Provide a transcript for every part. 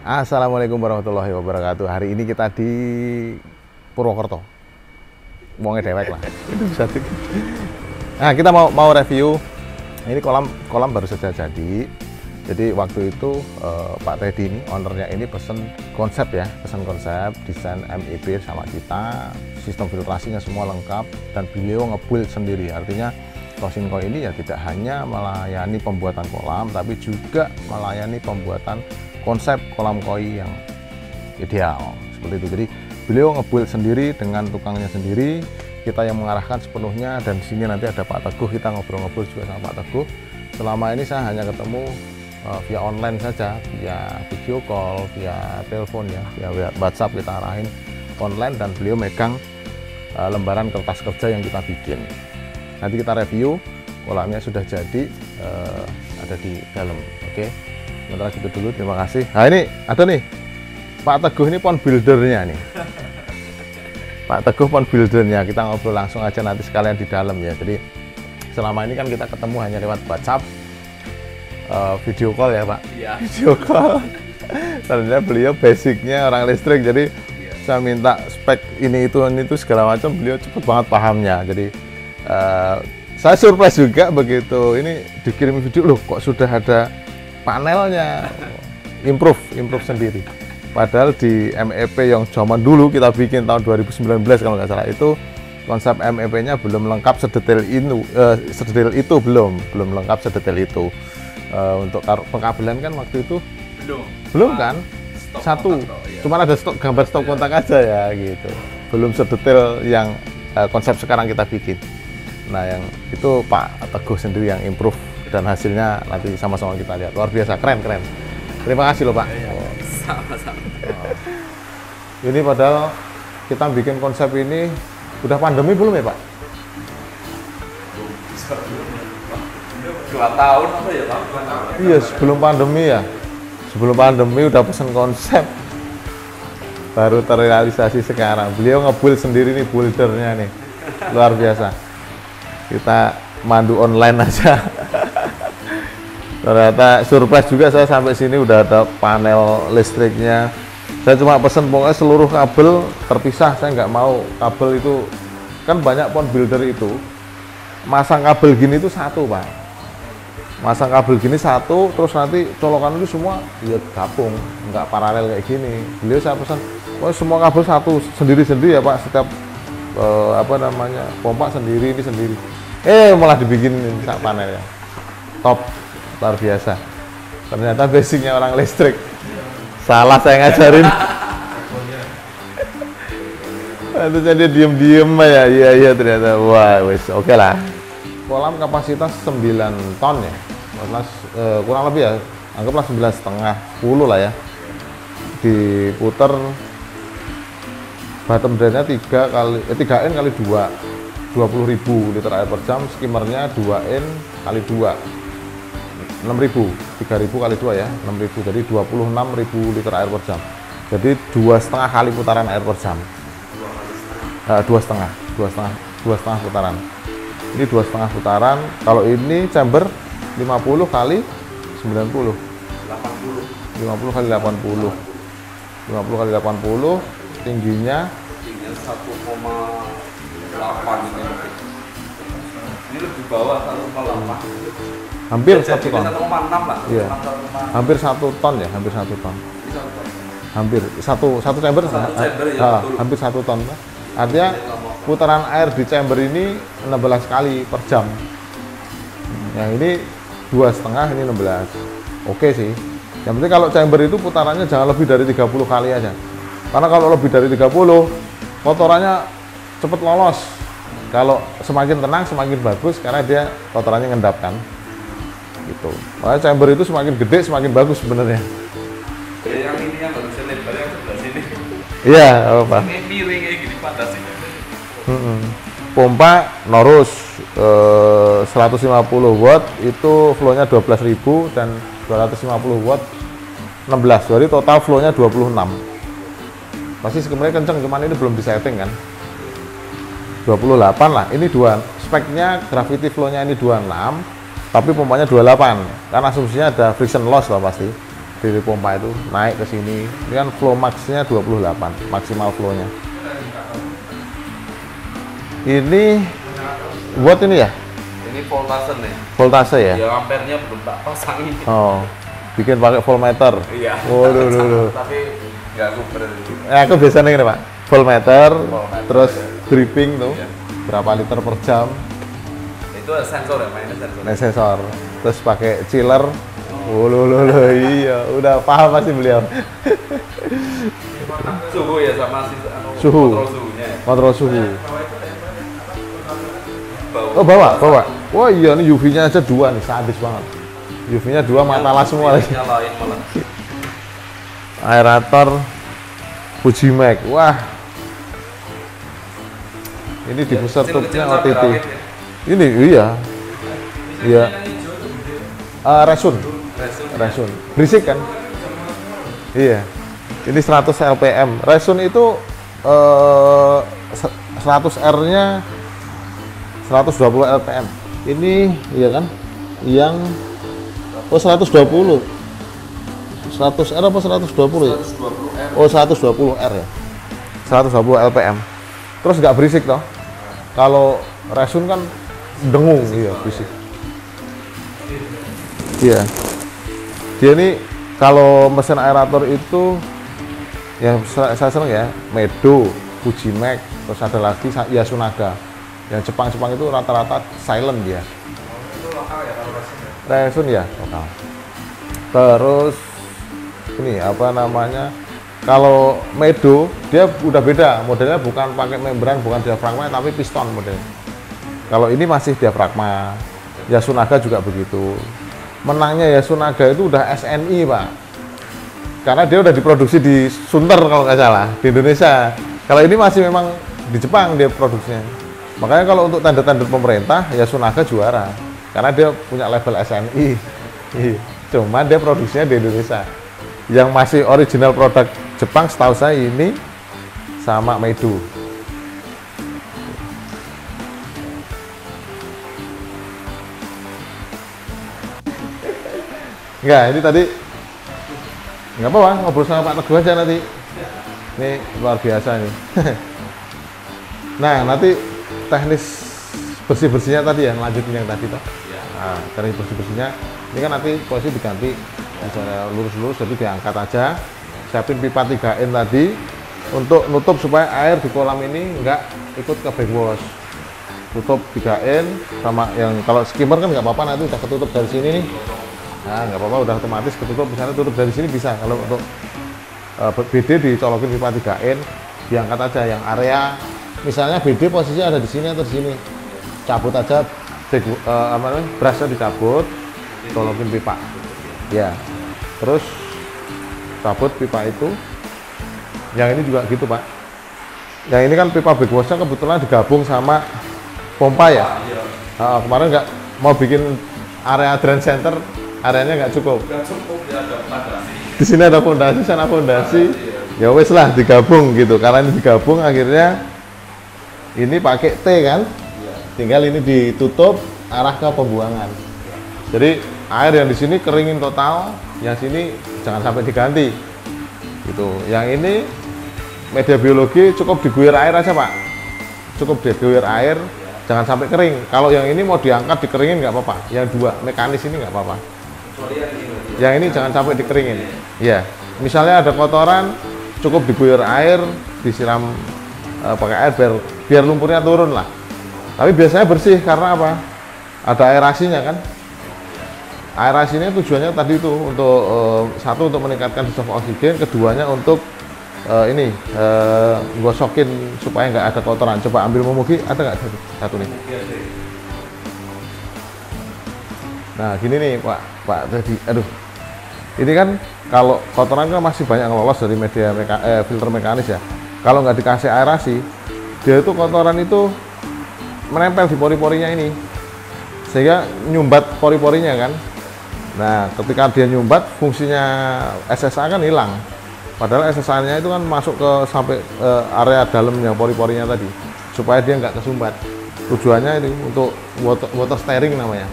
Assalamualaikum warahmatullahi wabarakatuh. Hari ini kita di Purwokerto. Wongnya dewek lah. Itu bisa tuh. Nah, kita mau review. Ini kolam baru saja jadi. Jadi waktu itu Pak Teddy ini, ownernya ini pesen konsep, desain MEP sama kita, sistem filtrasinya semua lengkap, dan beliau nge-build sendiri. Artinya Closing Koi ini ya tidak hanya melayani pembuatan kolam, tapi juga melayani pembuatan konsep kolam koi yang ideal seperti itu. Jadi beliau nge-build sendiri dengan tukangnya sendiri, kita yang mengarahkan sepenuhnya, dan di sini nanti ada Pak Teguh, kita ngobrol-ngobrol juga sama Pak Teguh. Selama ini saya hanya ketemu via online saja, via video call, via telepon ya, via WhatsApp kita arahin online, dan beliau megang lembaran kertas kerja yang kita bikin. Nanti kita review, kolamnya sudah jadi, ada di dalam. Oke. Sementara gitu dulu, terima kasih. Nah ini ada nih Pak Teguh, ini pond buildernya nih. Pak Teguh pond buildernya, kita ngobrol langsung aja nanti sekalian di dalam ya. Jadi selama ini kan kita ketemu hanya lewat WhatsApp, video call ya Pak. Iya. Video call. Ternyata beliau basicnya orang listrik, jadi saya minta spek ini itu segala macam, beliau cepet banget pahamnya. Jadi saya surprise juga begitu ini dikirim video, loh kok sudah ada panelnya, improve sendiri. Padahal di MEP yang zaman dulu kita bikin tahun 2019 kalau nggak salah, itu konsep MEP-nya belum lengkap sedetail itu, belum lengkap sedetail itu. Untuk pengkabelan kan waktu itu belum kan, satu cuma ada gambar stop kontak aja ya gitu, belum sedetail yang konsep sekarang kita bikin. Nah yang itu Pak Teguh sendiri yang improve, dan hasilnya nanti sama-sama kita lihat. Luar biasa, keren. Terima kasih loh Pak. Sama-sama. Ini padahal kita bikin konsep ini udah pandemi belum ya Pak? 2 tahun apa ya Pak? Iya, sebelum pandemi ya. Sebelum pandemi udah pesen konsep, baru terrealisasi sekarang. Beliau nge-build sendiri nih, buildernya nih. Luar biasa. Kita mandu online aja. Ternyata surprise juga, saya sampai sini udah ada panel listriknya. Saya cuma pesen pokoknya seluruh kabel terpisah, saya nggak mau kabel itu, kan banyak pond builder itu masang kabel gini itu satu Pak, masang kabel gini satu, terus nanti colokan itu semua ya gabung, nggak paralel kayak gini. Beliau saya pesan pokoknya semua kabel satu, sendiri-sendiri ya Pak, setiap pompa sendiri, ini sendiri. Malah dibikin panelnya top, luar biasa. Ternyata basicnya orang listrik, salah saya ngajarin. Itu jadi diem ya, iya ternyata. Wah wes oke lah. Kolam kapasitas 9 ton ya, kurang lebih ya, anggaplah 9,5, 10 lah ya. Diputer bottom drainnya 3N kali 2, 20.000 liter air per jam, skimmernya 2N kali 2, 6.000, 3.000 kali 2 ya, 6.000, jadi 26.000 liter air per jam. Jadi 2,5 kali putaran air per jam. 2,5 putaran. Ini 2,5 putaran. Kalau ini chamber 50 kali 90, 50 kali 80, 50 kali 80, tingginya 1,8 ini. Ini lebih bawah 1,8. Hampir 1 ton. 1,6 lah. Iya. Hampir 1 ton ya, hampir 1 ton. Hampir satu chamber, ya, hampir 1 ton. Artinya putaran air di chamber ini 16 kali per jam. Yang ini 2,5, ini 16. Oke sih. Yang penting kalau chamber itu putarannya jangan lebih dari 30 kali aja. Karena kalau lebih dari 30, kotorannya cepat lolos. Kalau semakin tenang semakin bagus, karena dia kotorannya ngendap kan. Gitu. Makanya chamber itu semakin gede semakin bagus sebenarnya. Yang ini yang nggak bisa lebar, yang sebelah sini. Iya, apa? Ini miring kayak gini patasin. Pompa Norus 150 watt itu flow-nya 12.000, dan 250 watt 16. Jadi total flow-nya 26. Pasti sebenarnya kenceng, cuman ini belum disetting kan. 28 lah. Ini speknya gravity flow-nya ini 26, tapi pompanya 28. Karena asumsinya ada friction loss lah pasti. dari pompa itu naik ke sini. Ini kan flow max-nya 28, maksimal flow-nya. Ini watt ini ya? Ini voltase nih. Voltase ya? Ya ampernya belum tak pasang ini. Oh, bikin pakai voltmeter. Iya. Waduh. Tapi nggak kuber. Aku biasanya gini Pak, voltmeter, Voltmeter, terus ya. dripping tuh, Iya. berapa liter per jam, Itu sensor ya, mainnya sensor. nah, sensor. Terus pakai chiller. Iya, udah paham pasti beliau. Suhu ya sama Suhu. kontrol suhunya. Ya. Kontrol suhu. Bau. Oh bawa. Wah iya nih UV-nya aja 2 nih, sadis banget. UV-nya 2 matalah semua lagi. Nyalain malah. Aerator Fujimax. Wah. Ini diffuser tube-nya OTT. Ini iya. Iya. Resun. Berisik kan? Iya. Ini 100 LPM. Resun itu 100 R-nya 120 LPM. Ini iya kan? Yang 120. 100 R apa 120 ya? 120 R. Oh 120 R ya. 120 LPM. Terus nggak berisik toh? Kalau Resun kan dengung, iya berisik. Iya. Dia ini kalau mesin aerator itu yang saya seneng ya, Medo, Fujimax, terus ada lagi Yasunaga. Yang Jepang itu rata-rata silent dia. Itu lokal ya kalau Resun ya? Resun ya, lokal. Terus ini apa namanya? Kalau Medo dia udah beda, modelnya bukan pakai membran, bukan diafragma tapi piston modelnya. Kalau ini masih diafragma. Yasunaga juga begitu. Menangnya Yasunaga itu udah SNI Pak, karena dia udah diproduksi di Sunter kalau nggak salah di Indonesia. Kalau ini masih memang di Jepang dia produksinya. Makanya kalau untuk tanda-tanda pemerintah Yasunaga juara karena dia punya label SNI. Cuma dia produksinya di Indonesia. Yang masih original produk Jepang setahu saya ini sama Medo. Enggak, ini tadi nggak apa-apa, ngobrol sama Pak Teguh aja nanti. Ini luar biasa nih. Nah, nanti teknis bersih-bersihnya tadi ya, lanjutin yang tadi toh. Nah, teknis bersih-bersihnya, ini kan nanti posisi diganti, misalnya lurus-lurus, jadi diangkat aja. Siapin pipa 3N tadi, untuk nutup supaya air di kolam ini nggak ikut ke backwash. Tutup 3N, sama yang kalau skimmer kan nggak apa-apa, nanti udah ketutup dari sini nih. Nah, nggak apa-apa, udah otomatis ketutup. Misalnya tutup dari sini bisa. Kalau untuk BD dicolokin pipa 3N, diangkat aja yang area. Misalnya BD posisinya ada di sini atau di sini, cabut aja, brushnya dicabut, colokin pipa. Ya, terus cabut pipa itu. Yang ini juga gitu Pak. Yang ini kan pipa backwashnya kebetulan digabung sama pompa ya. Kemarin nggak mau bikin area drain center. Areanya nggak cukup. Nggak cukup, ya ada fondasi. Di sini ada fondasi, sana fondasi. Ya wes lah digabung gitu. Karena ini digabung akhirnya ini pakai T kan. Tinggal ini ditutup arah ke pembuangan. Jadi air yang di sini keringin total, yang sini jangan sampai diganti. Gitu. Yang ini media biologi cukup diguyur air aja Pak. Cukup diguyur air, jangan sampai kering. Kalau yang ini mau diangkat dikeringin nggak apa-apa. Yang dua mekanis ini nggak apa-apa. Yang ini jangan sampai dikeringin. Ya, misalnya ada kotoran, cukup diguyur air, disiram pakai air biar lumpurnya turun lah. Tapi biasanya bersih karena apa? Ada aerasinya kan. Aerasinya tujuannya tadi itu untuk satu untuk meningkatkan dissolve oksigen, keduanya untuk gosokin supaya nggak ada kotoran. Coba ambil memugi, ada nggak satu nih? Nah gini nih Pak tadi, aduh, ini kan kalau kotoran kan masih banyak yang lolos dari media filter mekanis ya. Kalau nggak dikasih aerasi, dia itu kotoran itu menempel di pori-porinya ini, sehingga nyumbat pori-porinya kan. Nah ketika dia nyumbat, fungsinya SSA kan hilang. Padahal SSA-nya itu kan masuk ke sampai area dalamnya pori-porinya tadi, supaya dia nggak kesumbat. Tujuannya ini untuk water steering namanya.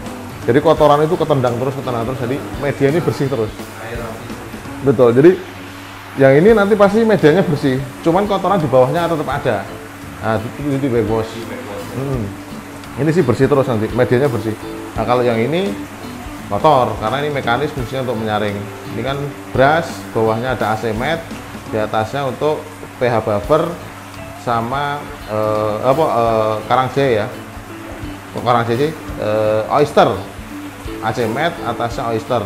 Jadi kotoran itu ketendang terus, jadi media ini bersih terus. Betul. Jadi yang ini nanti pasti medianya bersih, cuman kotoran di bawahnya tetap ada. Nah, itu di backwash. Ini sih bersih terus nanti, medianya bersih. Nah, kalau yang ini kotor karena ini mekanis fungsinya untuk menyaring. Ini kan brush, bawahnya ada AC mat, di atasnya untuk pH buffer sama karang C ya. Karang C oyster. AC mat, atasnya oyster.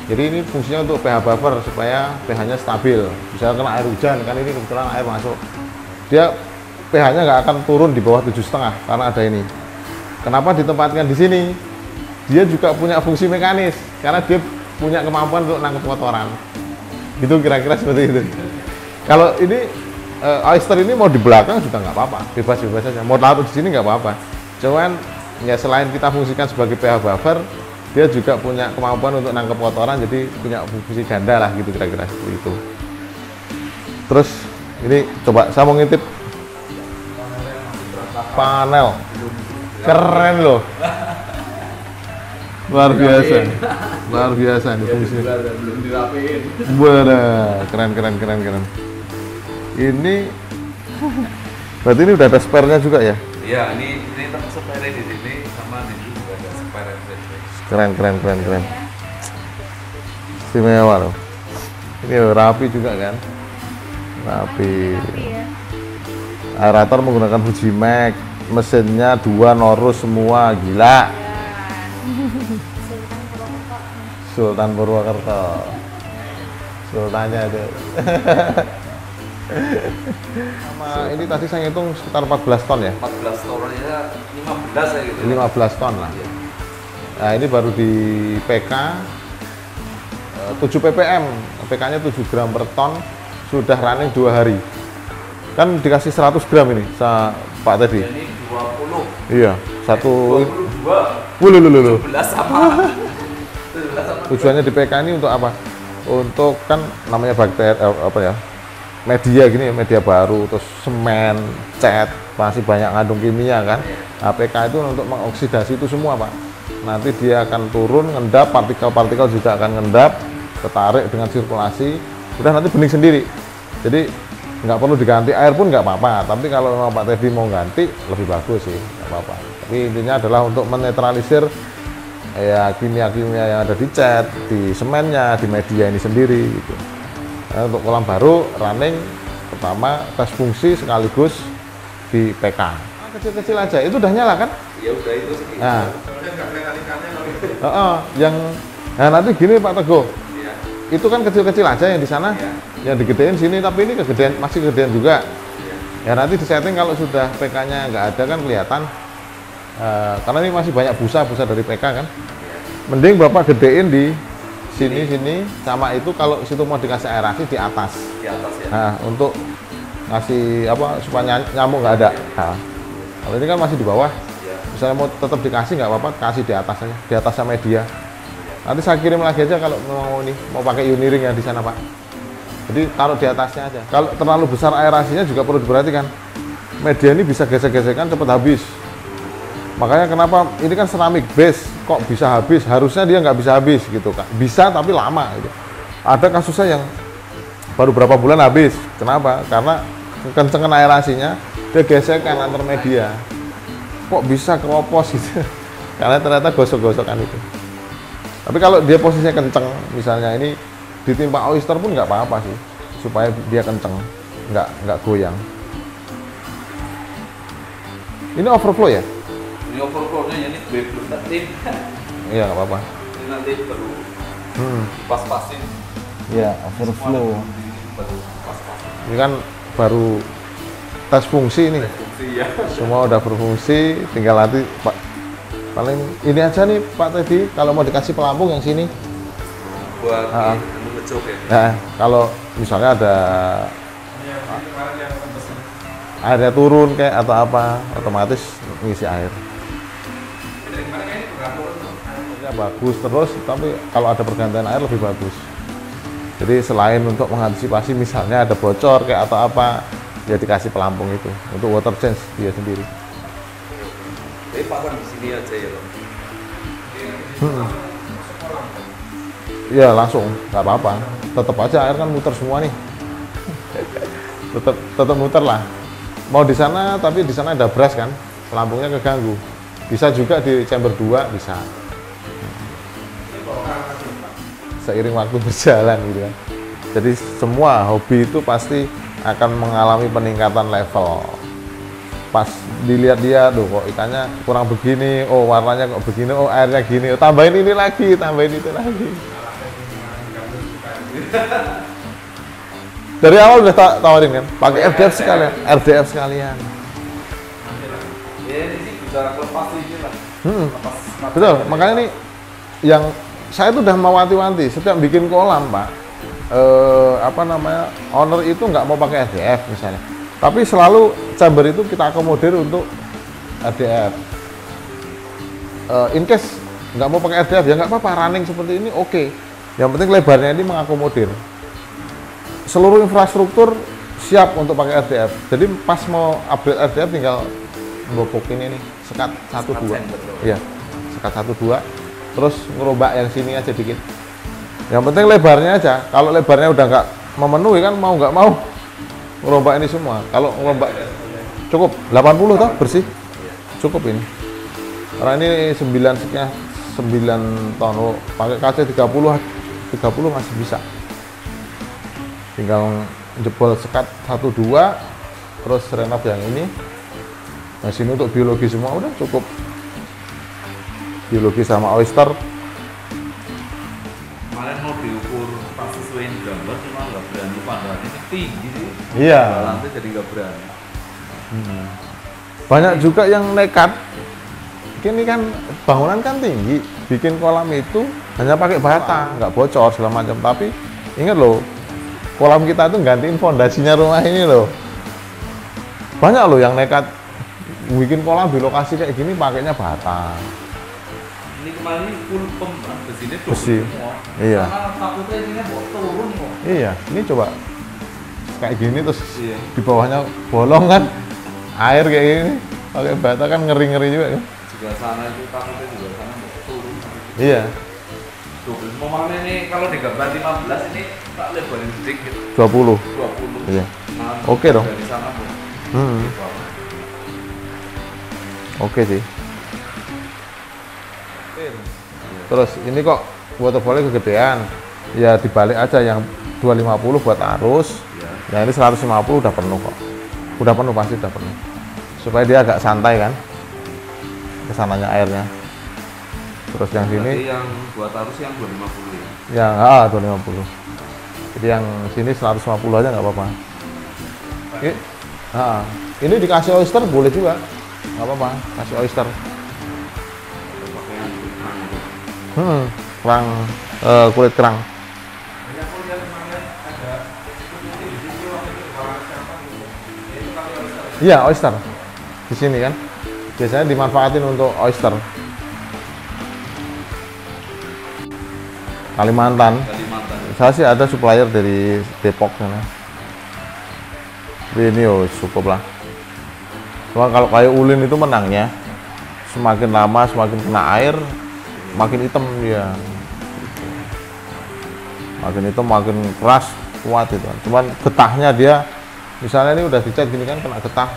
Jadi ini fungsinya untuk pH buffer supaya pH-nya stabil. Misalnya kena air hujan, kan ini kebetulan air masuk. Dia pH-nya nggak akan turun di bawah 7,5 karena ada ini. Kenapa ditempatkan di sini? Dia juga punya fungsi mekanis karena dia punya kemampuan untuk nangkep kotoran. Gitu kira-kira seperti itu. Kalau ini oyster ini mau di belakang juga nggak apa-apa, bebas-bebas saja. Mau taruh di sini nggak apa-apa. Cuman ya selain kita fungsikan sebagai pH buffer, dia juga punya kemampuan untuk nangkep kotoran, jadi punya fungsi ganda lah gitu kira-kira seperti itu. Terus ini coba saya mau ngintip panel, keren loh, luar biasa ini fungsinya. Belum dirapiin. Wah, keren. Ini berarti ini udah ada spare-nya juga ya? Iya, ini spare di sini sama di sini juga ada spare. Keren. Istimewa loh. Ini rapi juga kan? Rapi. Aerator menggunakan Fujimax, mesinnya 2 Norus semua, gila. Sultan Purwokerto. Sultannya itu. Sama ini tadi saya hitung sekitar 14 ton ya? 14 ton ya, 15 ya gitu. 15 ton lah. Nah ini baru di PK 7 ppm, PK-nya 7 gram per ton, sudah running 2 hari. Kan dikasih 100 gram ini, Pak tadi. Ini 20. Iya, 1. 22. 17 sama. Tujuannya di PK ini untuk apa? Untuk kan namanya bakteri media gini, media baru, terus semen, cat, masih banyak ngandung kimia kan. PK itu untuk mengoksidasi itu semua Pak. Nanti dia akan turun, ngendap, partikel-partikel juga akan ngendap, ketarik dengan sirkulasi, udah nanti bening sendiri. Jadi nggak perlu diganti, air pun nggak apa-apa. Tapi kalau memang Pak Teddy mau ganti, lebih bagus sih, nggak apa-apa. Tapi intinya adalah untuk menetralisir ya kimia-kimia yang ada di cat, di semennya, di media ini sendiri gitu. Nah, untuk kolam baru running pertama tes fungsi sekaligus di PK. Kecil-kecil aja, itu udah nyala kan? Ya udah itu sih. Nah, Yang nah nanti gini Pak Teguh, ya. itu kan kecil-kecil aja yang di sana, yang digedein sini, tapi ini kegedean, masih kegedean juga. Ya nanti disetting kalau sudah PK-nya nggak ada kan kelihatan, karena ini masih banyak busa-busa dari PK kan. Mending Bapak gedein di sini sama itu, kalau situ mau dikasih aerasi di atas. Di atas ya. Nah, untuk ngasih apa supaya nyamuk nggak ada. Nah, kalau ini kan masih di bawah. Misalnya mau tetap dikasih nggak apa-apa, kasih di atas aja, di atasnya media. Nanti saya kirim lagi aja kalau mau pakai Uniring ya di sana Pak. Jadi taruh di atasnya aja. Kalau terlalu besar aerasinya juga perlu diperhatikan. Media ini bisa gesek-gesekan cepat habis. Makanya kenapa ini kan ceramic base kok bisa habis? Harusnya dia nggak bisa habis gitu Kak. Bisa tapi lama gitu. Ada kasusnya yang baru berapa bulan habis. Kenapa? Karena kekencengan aerasinya, dia gesekkan antar media. Kok bisa keropos gitu? Karena ternyata gosok-gosokan itu. Tapi kalau dia posisinya kenceng, misalnya ini ditimpa oyster pun nggak apa-apa sih, supaya dia kenceng, nggak goyang. Ini overflow ya? Ini overflow-nya ini belum nanti. Iya nggak apa-apa. Ini nanti baru pas-pasin. Iya overflow. Baru pas-pasin. Ini kan baru tes fungsi ini. Fungsi ya. Semua udah berfungsi, tinggal nanti Pak. Paling ini aja nih Pak Teddy, kalau mau dikasih pelampung yang sini. Buat ngecuk ya. Nah, kalau misalnya ada airnya turun kayak atau apa, otomatis ngisi air. Ya bagus terus, tapi kalau ada pergantian air lebih bagus. Jadi selain untuk mengantisipasi misalnya ada bocor kayak atau apa, ya dikasih pelampung itu untuk water change dia sendiri. Pak di sini aja ya Bang. ya langsung, nggak apa-apa. Tetap aja air kan muter semua nih. tetap muter lah. Mau di sana, tapi di sana ada brush kan, pelampungnya keganggu. Bisa juga di chamber 2 bisa. Seiring waktu berjalan gitu kan. Jadi semua hobi itu pasti akan mengalami peningkatan level. Pas dilihat dia, tuh kok ikannya kurang begini, oh warnanya kok begini, oh airnya gini, oh, tambahin ini lagi, tambahin itu lagi. Dari awal udah tawarin kan, pakai RDF sekalian, RDF sekalian. Ya ini sih bisa lepas ini lah. Betul, makanya nih yang saya tuh udah mewanti-wanti setiap bikin kolam Pak, apa namanya, owner itu nggak mau pakai RDF misalnya, tapi selalu chamber itu kita akomodir untuk RDF. In case nggak mau pakai RDF ya nggak apa-apa, running seperti ini oke. Yang penting lebarnya ini mengakomodir. Seluruh infrastruktur siap untuk pakai RDF. Jadi pas mau upgrade RDF tinggal ngobok ini nih, sekat 1-2. Iya, sekat 1-2. Terus ngerombak yang sini aja dikit. Yang penting lebarnya aja. Kalau lebarnya udah nggak memenuhi kan, mau nggak mau ngerombak ini semua. Kalau ngerombak cukup 80 toh bersih. Cukup ini. Karena ini 9 ton. Oh, pakai kaca 30 masih bisa. Tinggal jebol sekat 1-2, terus renov yang ini. Nah sini untuk biologi semua udah cukup. Biologi sama oyster. Kemarin mau diukur pas sesuaiin gambar, cuma nggak berani pandangannya tinggi sih. Iya. Lantai jadi nggak berani. Banyak juga yang nekat. Ini kan bangunan kan tinggi, bikin kolam itu hanya pakai bata, nggak bocor segala macam. Tapi ingat loh, kolam kita itu gantiin fondasinya rumah ini loh. Banyak loh yang nekat bikin kolam di lokasi kayak gini pakainya bata. Ini kemarin full besinya Besi. semua. Iya. Karena takutnya ini mau turun kok. Iya, ini coba kayak gini terus Iya. di bawahnya bolong kan, air kayak gini, pakai bata kan ngeri-ngeri juga ya. Juga sana itu takutnya juga sana mau turun. Iya, Tuh, momennya ini kalau digambar 15 ini tak lebarin sedikit. 20. 20. Iya. Nah, Oke dong. Dari sana Bu. Gitu. Oke sih. Terus ini kok waterfallnya kegedean, ya dibalik aja yang 250 buat arus, yang ini 150 udah penuh kok, udah penuh pasti udah penuh, supaya dia agak santai kan, kesananya airnya. Terus yang sini, Berarti yang buat arus yang 250 ya? yang 250, jadi yang sini 150 aja nggak apa-apa. Ini dikasih oyster boleh juga, nggak apa-apa, kasih oyster. Pakai yang kurang itu. Kerang, kulit kerang. Iya, oyster. Di sini kan. Biasanya dimanfaatin untuk oyster. Kalimantan. Kalimantan. Saya sih ada supplier dari Depok sana. Tapi ini cukup lah. Cuma kalau kayak ulin itu menangnya, semakin lama semakin kena air, makin hitam dia. Makin hitam makin keras, kuat itu. Cuman getahnya dia, misalnya ini udah dicat gini kan, kena getah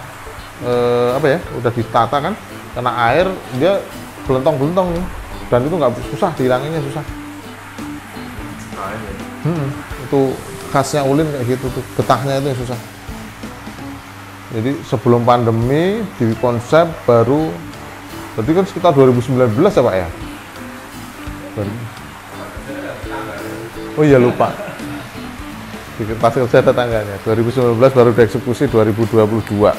apa ya, udah ditata kan, kena air dia belentong-belentong nih, dan itu nggak susah dihilanginnya, susah. Itu khasnya ulin kayak gitu tuh, getahnya itu yang susah. Jadi sebelum pandemi di konsep baru, berarti kan sekitar 2019 ya Pak ya. Oh iya lupa. Pas kerja tetangganya 2019 baru dieksekusi 2022.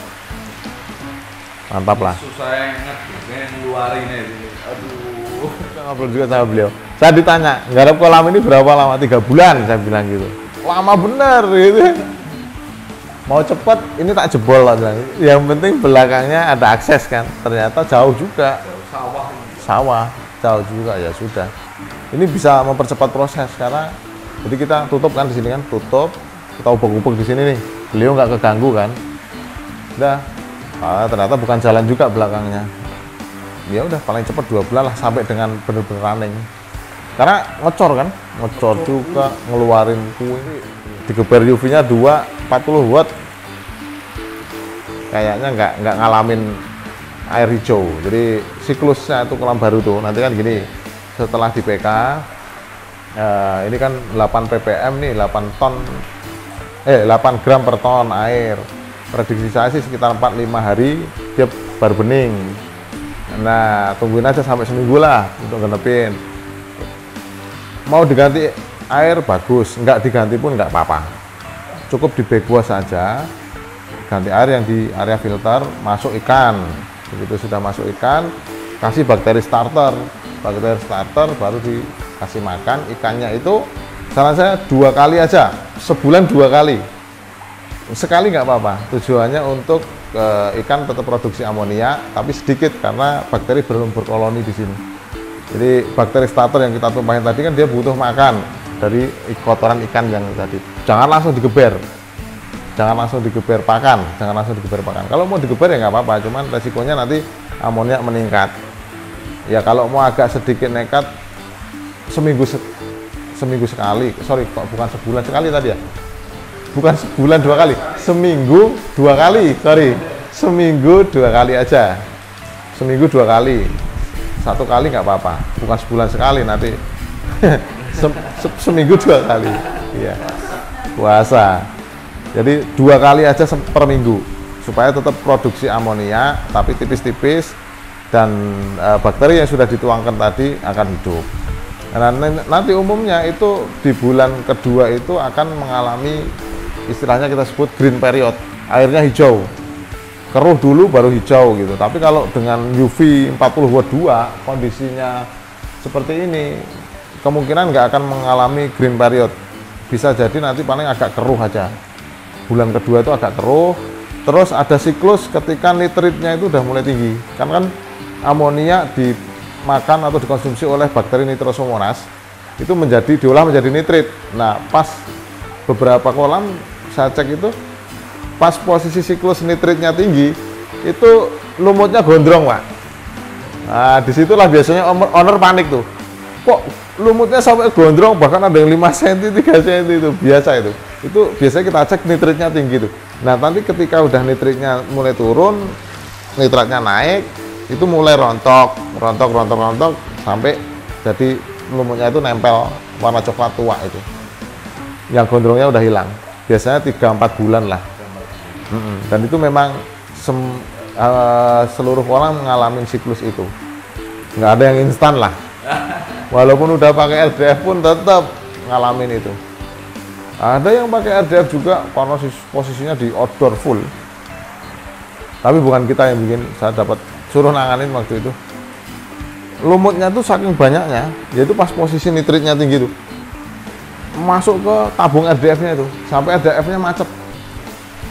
Mantap lah. Susah banget, pengen ngeluarin ini. Aduh. Saya ngobrol juga sama beliau. Saya ditanya, nggarap kolam ini berapa lama? 3 bulan, saya bilang gitu. Lama bener gitu. Mau cepet, ini tak jebol lah bilang. Yang penting belakangnya ada akses kan. Ternyata jauh juga. Sawah. Sawah, jauh juga ya sudah. Ini bisa mempercepat proses karena jadi kita tutup kan di sini kan, tutup. Kita ubek-ubek di sini nih. Beliau nggak keganggu kan. Udah. Ternyata bukan jalan juga belakangnya. Ya udah paling cepat 2 bulan lah sampai dengan bener-bener running. karena ngecor juga ngeluarin kuing. Digeber UV-nya 2 40 watt kayaknya nggak ngalamin air hijau. Jadi siklusnya itu kolam baru tuh nanti kan gini, setelah di PK ini kan 8 ppm nih, 8 gram per ton air. Prediksi saya sih sekitar 4-5 hari dia baru bening. Nah, tungguin aja sampai seminggu lah untuk genepin. Mau diganti air bagus, nggak diganti pun nggak apa-apa. Cukup di backwash saja, ganti air yang di area filter, masuk ikan. Begitu sudah masuk ikan, kasih bakteri starter. Bakteri starter baru dikasih makan. Ikannya itu saran saya 2 kali aja, sebulan 2 kali. Sekali nggak apa-apa, tujuannya untuk ikan tetap produksi amonia tapi sedikit karena bakteri belum berkoloni di sini. Jadi bakteri starter yang kita tumpahin tadi kan dia butuh makan dari kotoran ikan yang tadi. Jangan langsung digeber, pakan. Kalau mau digeber ya nggak apa-apa, cuman resikonya nanti amonia meningkat. Ya kalau mau agak sedikit nekat, seminggu sekali, sorry kok bukan sebulan sekali tadi ya. Bukan sebulan 2 kali, seminggu 2 kali, sorry, seminggu 2 kali aja, seminggu 2 kali, 1 kali nggak apa-apa, bukan sebulan sekali nanti, seminggu 2 kali, iya, puasa, jadi 2 kali aja per minggu, supaya tetap produksi amonia, tapi tipis-tipis, dan bakteri yang sudah dituangkan tadi akan hidup. Nah, nanti umumnya itu di bulan kedua itu akan mengalami istilahnya kita sebut green period, airnya hijau, keruh dulu baru hijau gitu. Tapi kalau dengan UV 40 watt 2 kondisinya seperti ini, kemungkinan nggak akan mengalami green period, bisa jadi nanti paling agak keruh aja. Bulan kedua itu agak keruh, terus ada siklus ketika nitritnya itu udah mulai tinggi, karena kan amonia dimakan atau dikonsumsi oleh bakteri Nitrosomonas itu diolah menjadi nitrit. Nah, pas beberapa kolam saya cek itu pas posisi siklus nitritnya tinggi itu lumutnya gondrong, Pak. Nah, disitulah biasanya owner panik tuh, kok lumutnya sampai gondrong, bahkan ada yang 5 cm 3 cm itu biasa. Itu biasanya kita cek nitritnya tinggi tuh. Nah, nanti ketika udah nitritnya mulai turun, nitratnya naik, itu mulai rontok sampai jadi lumutnya itu nempel warna coklat tua itu. Yang gondrongnya udah hilang. Biasanya 3-4 bulan lah. Dan itu memang seluruh kolam mengalami siklus itu. Nggak ada yang instan lah. Walaupun udah pakai RDF pun tetap ngalamin itu. Ada yang pakai RDF juga karena posisinya di outdoor full. Tapi bukan kita yang bikin, saya dapat suruh nanganin waktu itu. Lumutnya tuh saking banyaknya, yaitu pas posisi nitritnya tinggi tuh, masuk ke tabung RDF-nya itu, sampai RDF-nya macet,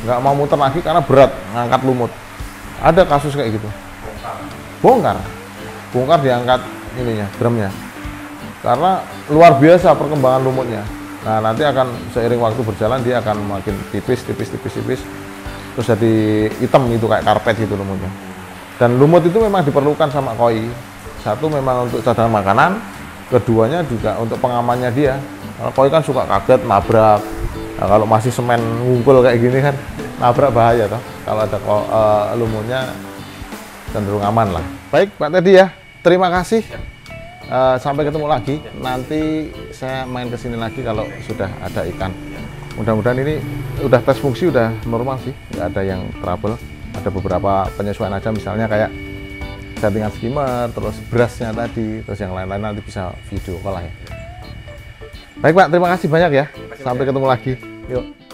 nggak mau muter lagi karena berat ngangkat lumut. Ada kasus kayak gitu, bongkar diangkat ininya, drumnya, karena luar biasa perkembangan lumutnya. Nah, nanti akan seiring waktu berjalan dia akan makin tipis, terus jadi hitam itu kayak karpet gitu lumutnya. Dan lumut itu memang diperlukan sama koi. Satu memang untuk cadangan makanan, keduanya juga untuk pengamannya dia. Kalau koi kan suka kaget, nabrak. Nah, kalau masih semen ngumpul kayak gini kan, nabrak bahaya toh. Kalau ada lumutnya cenderung aman lah. Baik, Pak Teddy ya, terima kasih. Sampai ketemu lagi. Nanti saya main ke sini lagi kalau sudah ada ikan. Mudah-mudahan ini udah tes fungsi udah normal sih, nggak ada yang trouble. Ada beberapa penyesuaian aja, misalnya kayak settingan skimmer, terus brushnya tadi, terus yang lain-lain nanti bisa video call lah ya. Baik Pak, terima kasih banyak ya. Sampai ketemu lagi. Yuk.